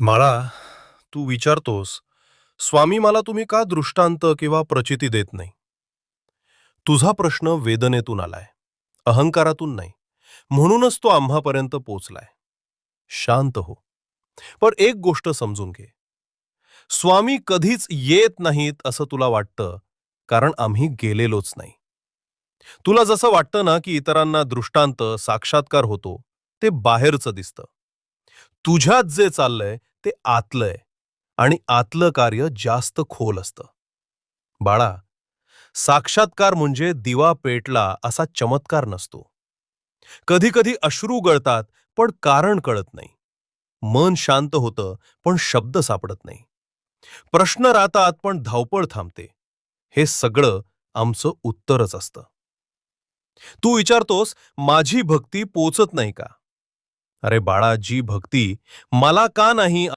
मला तू विचारतोस, स्वामी मला तुम्ही का दृष्टांत किंवा प्रचिती देत नाही. तुझा प्रश्न वेदनेतून आलाय, अहंकारातून नाही. म्हणूनच तो आम्हापर्यंत पोचलाय. शांत हो. पण एक गोष्ट समजून घे. स्वामी कधीच येत नाहीत असं तुला वाटतं, कारण आम्ही गेलेलोच नाही. तुला जसं वाटतं ना की इतरांना दृष्टांत साक्षात्कार होतो, ते बाहेरचं दिसतं. तुझ्यात जे चाललंय ते आतलंय, आणि आतलं कार्य जास्त खोल असतं. बाळा, साक्षात्कार म्हणजे दिवा पेटला असा चमत्कार नसतो. कधी कधी अश्रू गळतात, पण कारण कळत नाही. मन शांत होतं, पण शब्द सापडत नाही. प्रश्न राहतात, पण धावपळ थांबते. हे सगळं आमचं उत्तरच असतं. तू विचारतोस, माझी भक्ती पोचत नाही का? अरे बाळा, जी भक्ती मला का नाही